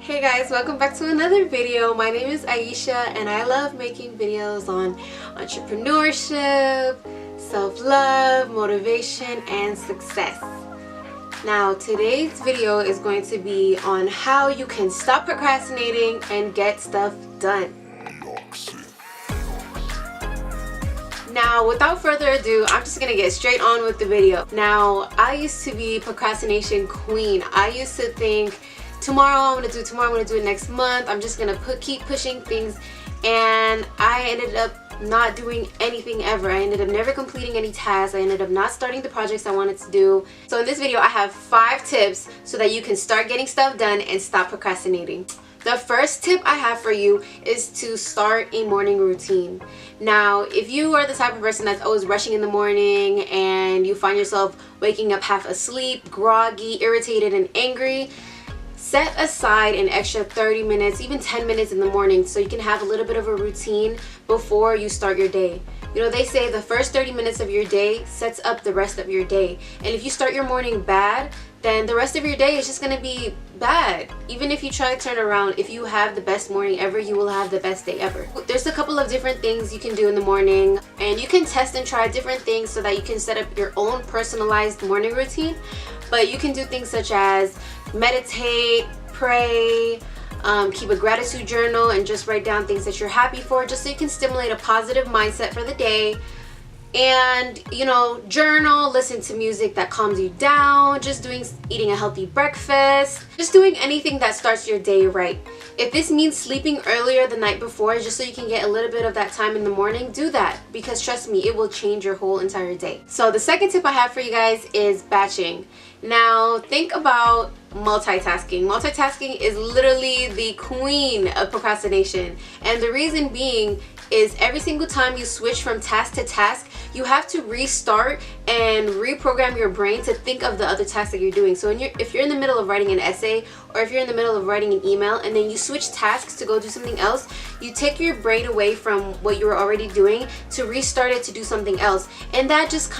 Hey guys, welcome back to another video. My name is Aisha and I love making videos on entrepreneurship, self-love, motivation, and success. Now today's video is going to be on how you can stop procrastinating and get stuff done. Now, without further ado, I'm just gonna get straight on with the video. Now, I used to be procrastination queen. I used to think, tomorrow I'm gonna do it tomorrow, I'm gonna do it next month, I'm just gonna keep pushing things, and I ended up not doing anything ever. I ended up never completing any tasks. I ended up not starting the projects I wanted to do. So in this video, I have 5 tips so that you can start getting stuff done and stop procrastinating. The first tip I have for you is to start a morning routine. Now, if you are the type of person that's always rushing in the morning and you find yourself waking up half asleep, groggy, irritated, and angry, set aside an extra 30 minutes, even 10 minutes in the morning so you can have a little bit of a routine before you start your day. You know, they say the first 30 minutes of your day sets up the rest of your day. And if you start your morning bad, then the rest of your day is just going to be bad. Even if you try to turn around, if you have the best morning ever, you will have the best day ever. There's a couple of different things you can do in the morning, and you can test and try different things so that you can set up your own personalized morning routine. But you can do things such as meditate, pray, keep a gratitude journal, and just write down things that you're happy for, just so you can stimulate a positive mindset for the day. And, you know, journal, listen to music that calms you down, eating a healthy breakfast, just doing anything that starts your day right. If this means sleeping earlier the night before just so you can get a little bit of that time in the morning, do that, because trust me, it will change your whole entire day. So the second tip I have for you guys is batching. Now think about multitasking. Multitasking is literally the queen of procrastination, and the reason being is every single time you switch from task to task, you have to restart and reprogram your brain to think of the other tasks that you're doing. So if you're in the middle of writing an essay, or if you're in the middle of writing an email and then you switch tasks to go do something else, you take your brain away from what you were already doing to restart it to do something else. And that just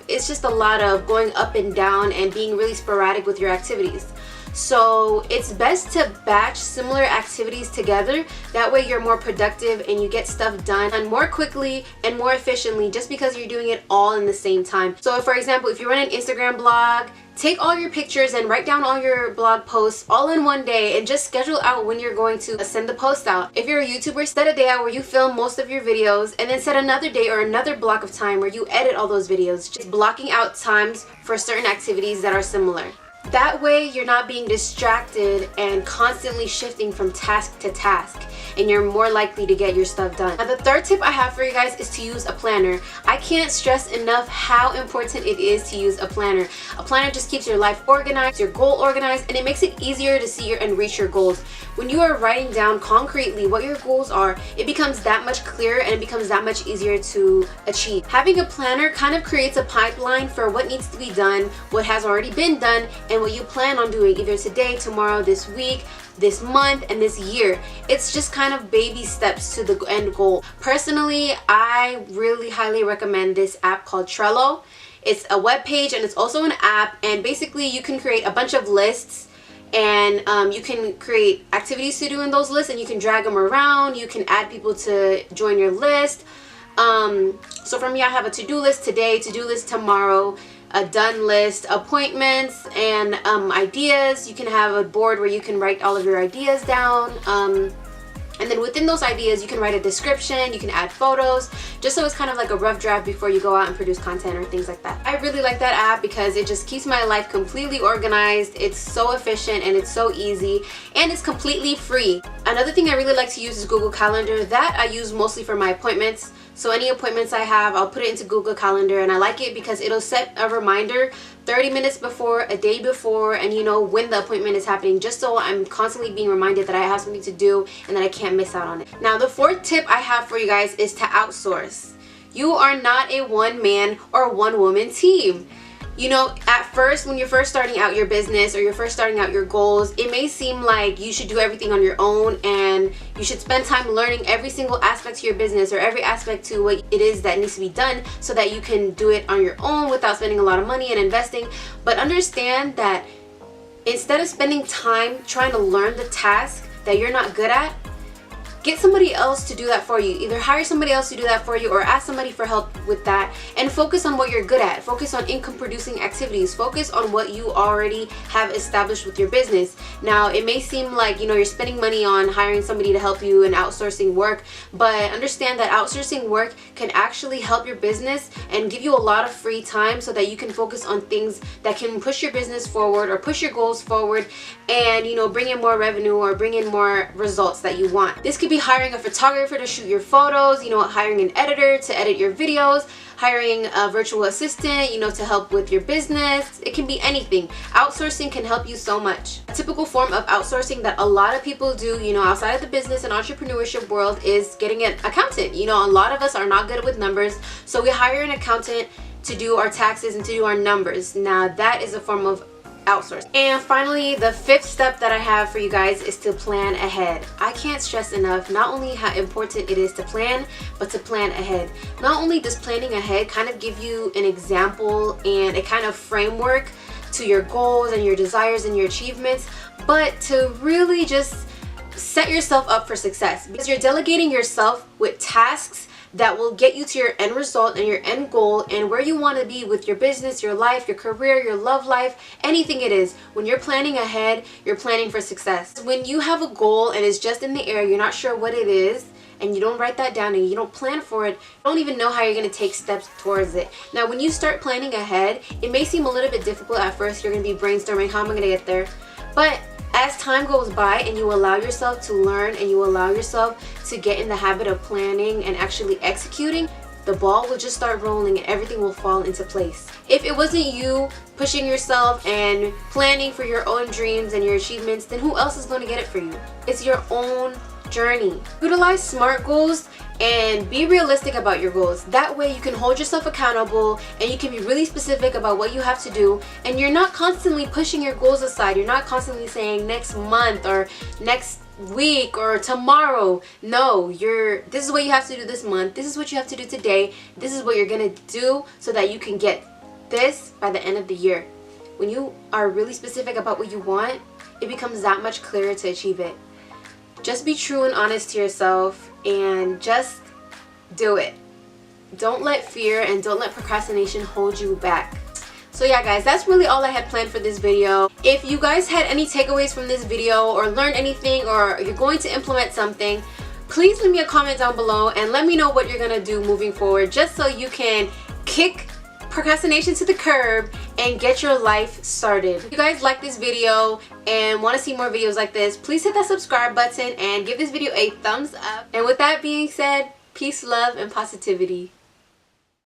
it's just a lot of going up and down and being really sporadic with your activities. So it's best to batch similar activities together. That way you're more productive and you get stuff done more quickly and more efficiently, just because you're doing it all in the same time. So for example, if you run an Instagram blog, take all your pictures and write down all your blog posts all in one day, and just schedule out when you're going to send the post out. If you're a YouTuber, set a day out where you film most of your videos, and then set another day or another block of time where you edit all those videos, just blocking out times for certain activities that are similar. That way you're not being distracted and constantly shifting from task to task, and you're more likely to get your stuff done. Now the third tip I have for you guys is to use a planner. I can't stress enough how important it is to use a planner. A planner just keeps your life organized, your goal organized, and it makes it easier to see and reach your goals. When you are writing down concretely what your goals are, it becomes that much clearer and it becomes that much easier to achieve. Having a planner kind of creates a pipeline for what needs to be done, what has already been done, and what you plan on doing either today, tomorrow, this week, this month, and this year. It's just kind of baby steps to the end goal. Personally, I really highly recommend this app called Trello. It's a web page and it's also an app, and basically you can create a bunch of lists, and you can create activities to do in those lists, and you can drag them around. You can add people to join your list. So for me, I have a to-do list today, to-do list tomorrow, a done list, appointments, and ideas. You can have a board where you can write all of your ideas down. And then within those ideas, you can write a description, you can add photos, just so it's kind of like a rough draft before you go out and produce content or things like that. I really like that app because it just keeps my life completely organized. It's so efficient and it's so easy, and it's completely free. Another thing I really like to use is Google Calendar. That I use mostly for my appointments. So any appointments I have, I'll put it into Google Calendar, and I like it because it'll set a reminder 30 minutes before, a day before, and you know when the appointment is happening, just so I'm constantly being reminded that I have something to do and that I can't miss out on it. Now the fourth tip I have for you guys is to outsource. You are not a one-man or one-woman team. You know, at first, when you're first starting out your business or you're first starting out your goals, it may seem like you should do everything on your own and you should spend time learning every single aspect to your business or every aspect to what it is that needs to be done so that you can do it on your own without spending a lot of money and investing. But understand that instead of spending time trying to learn the task that you're not good at, get somebody else to do that for you. Either hire somebody else to do that for you or ask somebody for help with that, and focus on what you're good at. Focus on income producing activities. Focus on what you already have established with your business. Now, it may seem like, you know, you're spending money on hiring somebody to help you and outsourcing work, but understand that outsourcing work can actually help your business and give you a lot of free time so that you can focus on things that can push your business forward or push your goals forward and, you know, bring in more revenue or bring in more results that you want. This could be hiring a photographer to shoot your photos, you know, hiring an editor to edit your videos, hiring a virtual assistant, you know, to help with your business. It can be anything. Outsourcing can help you so much. A typical form of outsourcing that a lot of people do, you know, outside of the business and entrepreneurship world is getting an accountant. You know, a lot of us are not good with numbers, so we hire an accountant to do our taxes and to do our numbers. Now, that is a form of outsource. And finally, the fifth step that I have for you guys is to plan ahead. I can't stress enough not only how important it is to plan, but to plan ahead. Not only does planning ahead kind of give you an example and a kind of framework to your goals and your desires and your achievements, but to really just set yourself up for success, because you're delegating yourself with tasks that will get you to your end result and your end goal and where you want to be with your business, your life, your career, your love life, anything it is. When you're planning ahead, you're planning for success. When you have a goal and it's just in the air, you're not sure what it is, and you don't write that down and you don't plan for it, you don't even know how you're going to take steps towards it. Now, when you start planning ahead, it may seem a little bit difficult at first. You're going to be brainstorming, how am I going to get there? But as time goes by and you allow yourself to learn and you allow yourself to get in the habit of planning and actually executing, the ball will just start rolling and everything will fall into place. If it wasn't you pushing yourself and planning for your own dreams and your achievements, then who else is going to get it for you? It's your own journey. Utilize SMART goals and be realistic about your goals. That way you can hold yourself accountable and you can be really specific about what you have to do, and you're not constantly pushing your goals aside. You're not constantly saying next month or next week or tomorrow. No, this is what you have to do this month. This is what you have to do today. This is what you're gonna do so that you can get this by the end of the year. When you are really specific about what you want, it becomes that much clearer to achieve it. Just be true and honest to yourself and just do it. Don't let fear and don't let procrastination hold you back. So yeah guys, that's really all I had planned for this video. If you guys had any takeaways from this video or learned anything or you're going to implement something, please leave me a comment down below and let me know what you're gonna do moving forward, just so you can kick procrastination to the curb and get your life started. If you guys like this video and want to see more videos like this, please hit that subscribe button and give this video a thumbs up. And with that being said, peace, love, and positivity.